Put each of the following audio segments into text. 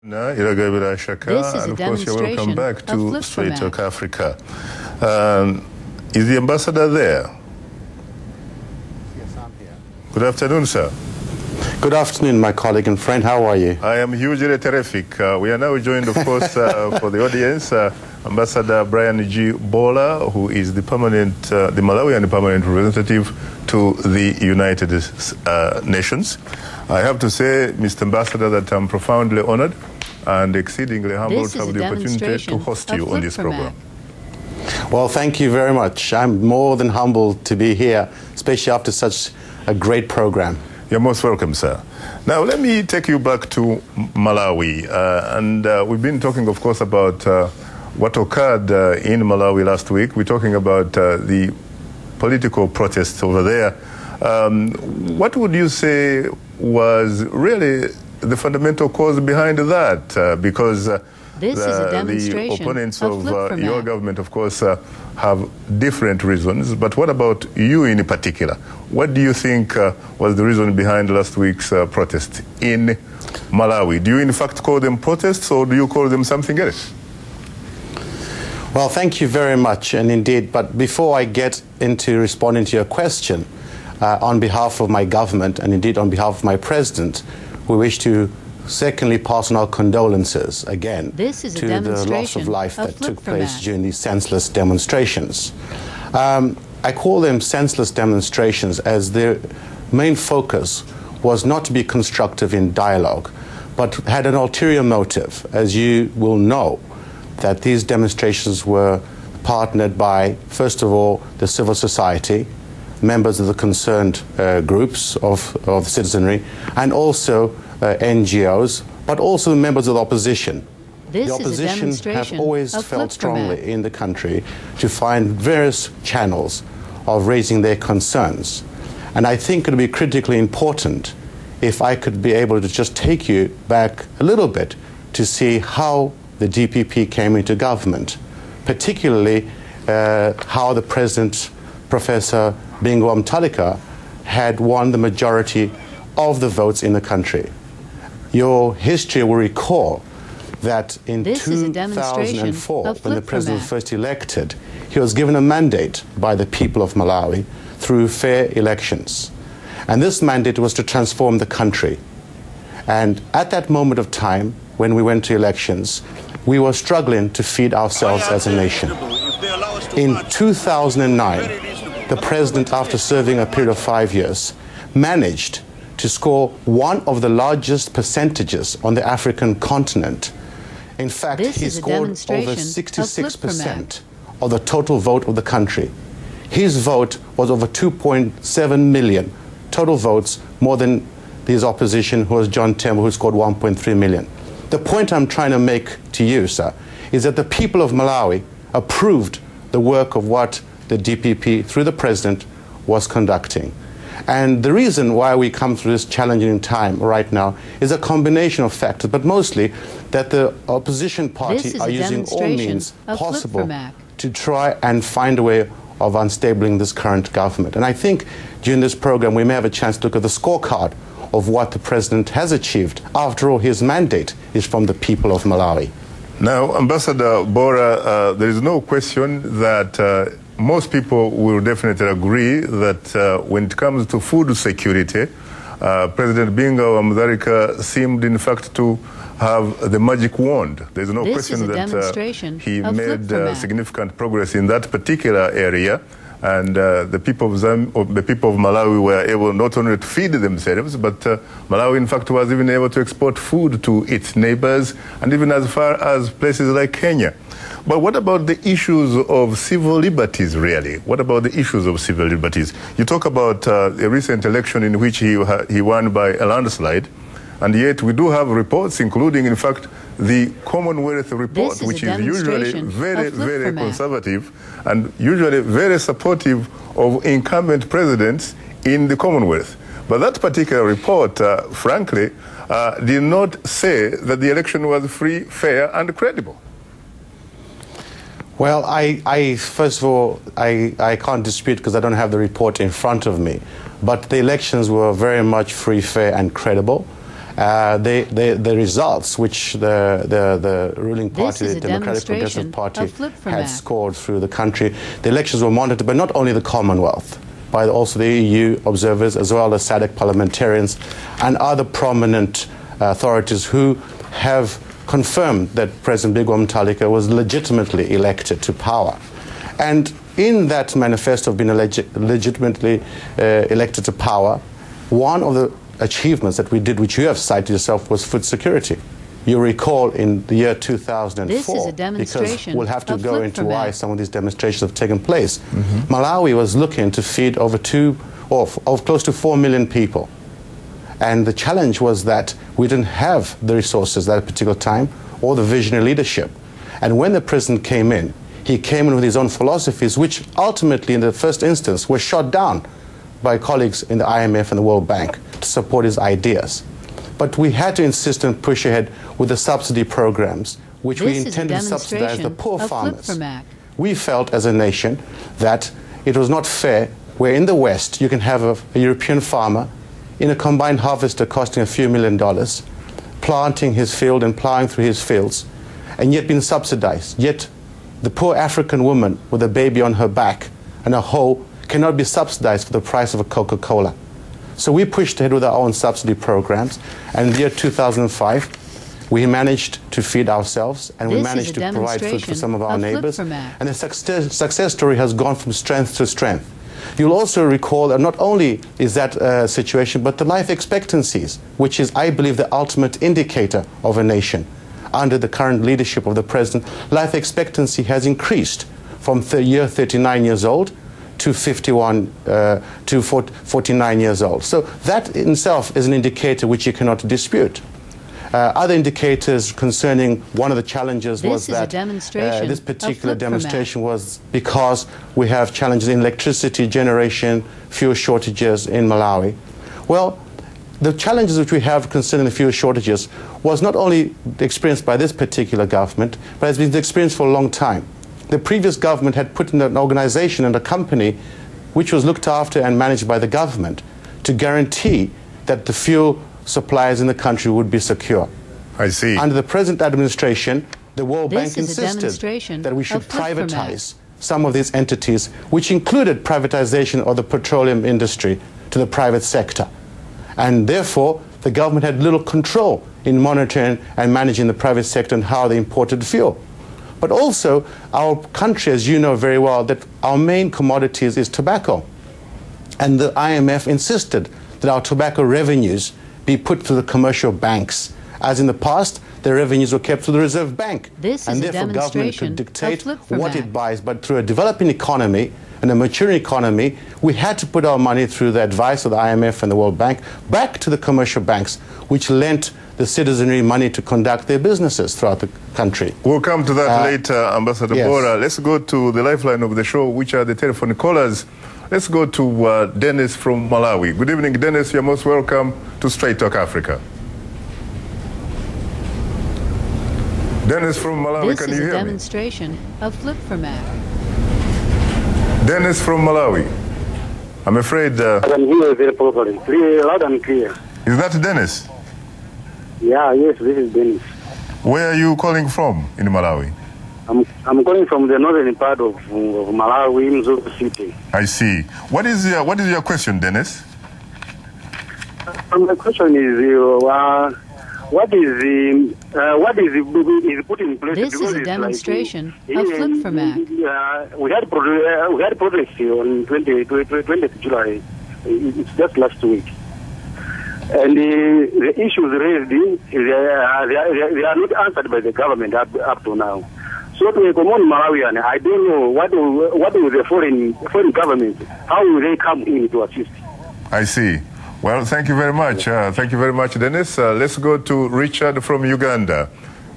Iragabira Shaka, and of course you're welcome back to Straight Talk Africa. Is the ambassador there? Yes, I'm here. Good afternoon, sir. Good afternoon, my colleague and friend. How are you? I am hugely terrific. We are now joined, of course, for the audience, Ambassador Brian G. Bola, who is the Malawian permanent representative to the United Nations. I have to say, Mr. Ambassador, that I'm profoundly honored and exceedingly humbled to have the opportunity to host you on this program. Well, thank you very much. I'm more than humbled to be here, especially after such a great program. You're most welcome, sir. Now, let me take you back to Malawi. We've been talking, of course, about what occurred in Malawi last week. We're talking about the political protests over there. What would you say was really the fundamental cause behind that? Because the opponents of your government, of course, have different reasons. But what about you in particular? What do you think was the reason behind last week's protest in Malawi? Do you in fact call them protests, or do you call them something else? Well, thank you very much, and indeed, but before I get into responding to your question, on behalf of my government, and indeed on behalf of my president, we wish to secondly pass on our condolences again to the loss of life that took place during these senseless demonstrations. I call them senseless demonstrations as their main focus was not to be constructive in dialogue, but had an ulterior motive. As you will know, that these demonstrations were partnered by, first of all, the civil society, members of the concerned groups of the citizenry, and also NGOs, but also the members of the opposition. The opposition have always felt strongly in the country to find various channels of raising their concerns. And I think it would be critically important if I could be able to just take you back a little bit to see how the DPP came into government, particularly how the president, Professor Bingu wa Mutharika, had won the majority of the votes in the country. Your history will recall that in 2004, when the president was first elected, he was given a mandate by the people of Malawi through fair elections. And this mandate was to transform the country. And at that moment of time, when we went to elections, we were struggling to feed ourselves as a nation. In 2009, the president, after serving a period of 5 years, managed to score one of the largest percentages on the African continent. In fact, he scored over 66% of the total vote of the country. His vote was over 2.7 million total votes, more than his opposition, who was John Tembo, who scored 1.3 million. The point I'm trying to make to you, sir, is that the people of Malawi approved the work of what the DPP, through the president, was conducting. And the reason why we come through this challenging time right now is a combination of factors, but mostly that the opposition party are using all means possible to try and find a way of unstabling this current government. And I think during this program we may have a chance to look at the scorecard of what the president has achieved. After all, his mandate is from the people of Malawi. Now, Ambassador Bora, there is no question that most people will definitely agree that when it comes to food security, President Bingu wa Mutharika seemed in fact to have the magic wand. There's no question that he made significant progress in that particular area, and the people of Malawi were able not only to feed themselves, but Malawi in fact was even able to export food to its neighbors, and even as far as places like Kenya. But what about the issues of civil liberties, really? What about the issues of civil liberties? You talk about a recent election in which he won by a landslide, and yet we do have reports, including, in fact, the Commonwealth report, which is usually very, very conservative and usually very supportive of incumbent presidents in the Commonwealth. But that particular report, frankly, did not say that the election was free, fair, and credible. Well, first of all, I can't dispute because I don't have the report in front of me. But the elections were very much free, fair, and credible. the results which the ruling party, This is the a Democratic demonstration Progressive Party, of flip-from had act. scored through the country. The elections were monitored by not only the Commonwealth, by also the EU observers, as well as SADC parliamentarians and other prominent authorities who have confirmed that President Bigwa Mutharika was legitimately elected to power. And in that manifesto of being legitimately elected to power, one of the achievements that we did, which you have cited yourself, was food security. You recall in the year 2004, This is a demonstration because we'll have to of go into why flip-from-act. some of these demonstrations have taken place. Malawi was looking to feed over close to 4 million people. And the challenge was that we didn't have the resources at that particular time or the visionary leadership. And when the president came in, he came in with his own philosophies, which ultimately, in the first instance, were shot down by colleagues in the IMF and the World Bank to support his ideas. But we had to insist and push ahead with the subsidy programs, which we This is a intended to subsidize the demonstration poor of farmers. flip-from-act. We felt as a nation that it was not fair where in the West you can have a European farmer in a combined harvester costing a few $1 million, planting his field and plowing through his fields, and yet being subsidized. Yet the poor African woman with a baby on her back and a hoe cannot be subsidized for the price of a Coca-Cola. So we pushed ahead with our own subsidy programs, and in the year 2005, we managed to feed ourselves, and we This is managed a to provide food for some of our demonstration of neighbors. flip-from-act. And the success story has gone from strength to strength. You'll also recall that not only is that situation, but the life expectancies, which is, I believe, the ultimate indicator of a nation. Under the current leadership of the president, life expectancy has increased from year 39 years old to 49 years old. So that in itself is an indicator which you cannot dispute. Other indicators concerning one of the challenges This was is a that demonstration this of particular flip-from-act. demonstration was because we have challenges in electricity generation, fuel shortages in Malawi. Well, the challenges which we have concerning the fuel shortages was not only experienced by this particular government, but has been experienced for a long time. The previous government had put in an organization and a company which was looked after and managed by the government to guarantee that the fuel supplies in the country would be secure. I see. Under the present administration, the World This Bank is a insisted demonstration that we should of flip-from-act. privatize some of these entities, which included privatization of the petroleum industry to the private sector. And therefore, the government had little control in monitoring and managing the private sector and how they imported fuel. But also, our country, as you know very well, that our main commodities is tobacco. And the IMF insisted that our tobacco revenues be put to the commercial banks. As in the past, the revenues were kept to the Reserve Bank. This and is a therefore government demonstration could dictate of flip-from-act. what it buys. But through a developing economy and a maturing economy, we had to put our money through the advice of the IMF and the World Bank back to the commercial banks, which lent the citizenry money to conduct their businesses throughout the country. We'll come to that later, Ambassador yes. Bora. Let's go to the lifeline of the show, which are the telephone callers. Let's go to Dennis from Malawi. Good evening, Dennis. You're most welcome to Straight Talk Africa. Dennis from Malawi, This can is you a hear me? demonstration of flip-from-act. Dennis from Malawi. I'm afraid, I can hear very properly. Clear, loud and clear. is that Dennis? Yeah, yes, this is Dennis. Where are you calling from in Malawi? I'm calling from the northern part of Malawi, Mzulu City. I see. What is your question, Dennis? My question is, what is put in place? This because is a it's demonstration like, of flip-from-act. We had progress on 20th July. It's just last week. And the issues raised, they are not answered by the government up to now. So to a common Malawian, I don't know what will the foreign government, how will they come in to assist? I see. Well, thank you very much. Thank you very much, Dennis. Let's go to Richard from Uganda.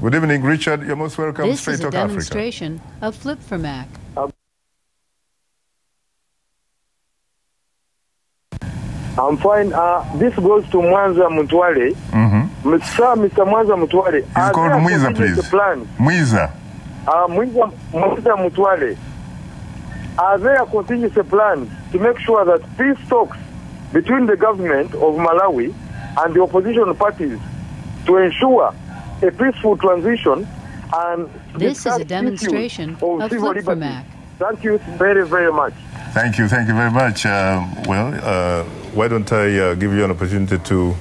Good evening, Richard. You're most welcome to This Straight is a Talk Africa. demonstration of flip-from-act. I'm fine. This goes to Mwanza Mutwale. Mr. Mwanza Mutwale. He's called Mwiza, please. Mwiza. Mwiza Mutwale. Are there contingency plans to make sure that peace talks between the government of Malawi and the opposition parties to ensure a peaceful transition and This is a discuss demonstration issues of of civil Flip for liberties. Mac. Thank you very, very much. Thank you very much. Why don't I give you an opportunity to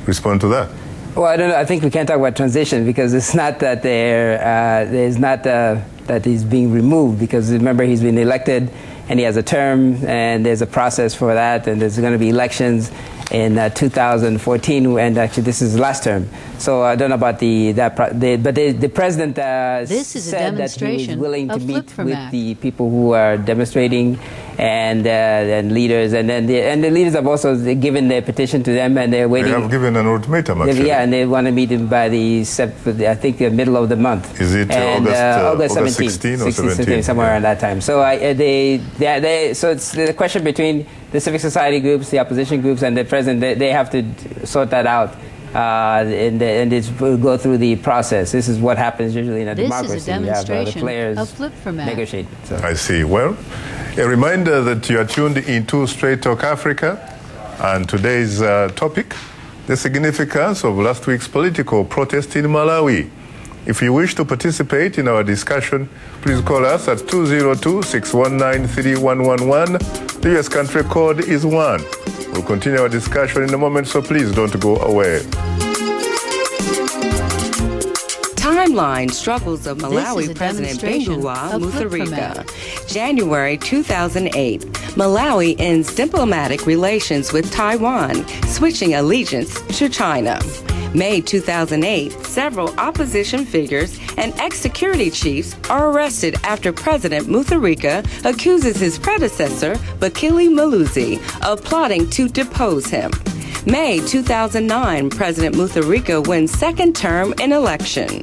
respond to that? Well, I don't know. I think we can't talk about transition because it's not that there's not that he's being removed, because remember, he's been elected and he has a term and there's a process for that, and there's going to be elections in 2014, and actually this is his last term. So I don't know about the president This is a said that he was demonstration willing to of meet Flip for with Mac. the people who are demonstrating and leaders, and then the leaders have also given their petition to them, and they're waiting. They have given an ultimatum, actually. Yeah, and they want to meet him by the the middle of the month. Is it August 17th, 16 or 17? Somewhere around that time. So so it's the question between the civic society groups, the opposition groups, and the president. They have to sort that out. And it's go through the process. This is what happens usually in a democracy. This is a demonstration you have, the players of Flip for Mac. negotiate. So. I see. Well, a reminder that you are tuned into Straight Talk Africa, and today's topic, the significance of last week's political protest in Malawi. If you wish to participate in our discussion, please call us at 202-619-3111. The US country code is 1. We'll continue our discussion in a moment, so please don't go away. Timeline struggles of This Malawi is a President demonstration Binguwa of Flip for Mutharika. Mac. January 2008, Malawi ends diplomatic relations with Taiwan, switching allegiance to China. May 2008, several opposition figures and ex-security chiefs are arrested after President Mutharika accuses his predecessor, Bakili Maluzi, of plotting to depose him. May 2009, President Mutharika wins second term in election.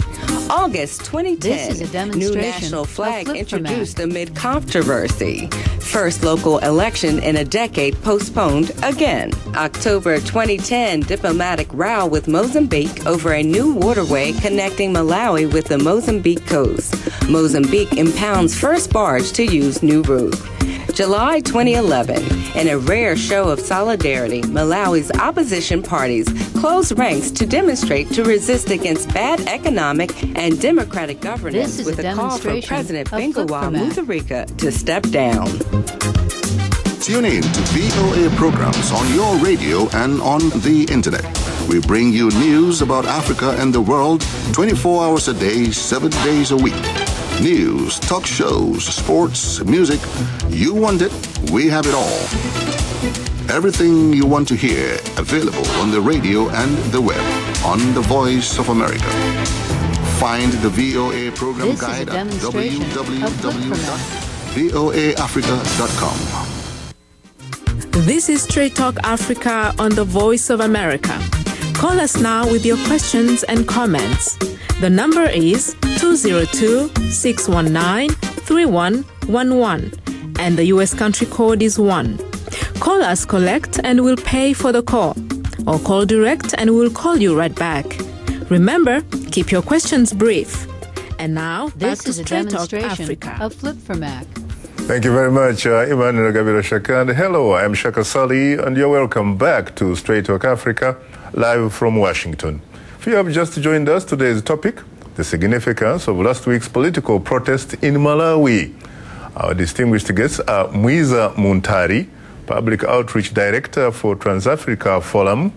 August This 2010, is a new demonstration national of flag Flip for Mac. introduced amid controversy. First local election in a decade postponed again. October 2010, diplomatic row with Mozambique over a new waterway connecting Malawi with the Mozambique coast. Mozambique impounds first barge to use new route. July 2011, in a rare show of solidarity, Malawi's opposition parties closed ranks to demonstrate to resist against bad economic and democratic governance This is with a a call for demonstration President of Flip Binguwa for Mac. Mutharika to step down. Tune in to VOA programs on your radio and on the internet. We bring you news about Africa and the world 24 hours a day, 7 days a week. News, talk shows, sports, music. You want it, we have it all. Everything you want to hear, available on the radio and the web, on The Voice of America. Find the VOA program This is a guide at demonstration of Flip for Mac. www.voaafrica.com. This is Straight Talk Africa on the Voice of America. Call us now with your questions and comments. The number is 202-619-3111, and the U.S. country code is 1. Call us collect and we'll pay for the call, or call direct and we'll call you right back. Remember, keep your questions brief. And now, back This to is a Straight Talk demonstration Africa. of Flip for Mac. Thank you very much, Iman Ragabira Shaka. And hello, I'm Shaka Sali, and you're welcome back to Straight Talk Africa, live from Washington. If you have just joined us, today's topic, the significance of last week's political protest in Malawi. Our distinguished guests are Mwiza Muntari, Public Outreach Director for Trans-Africa Forum,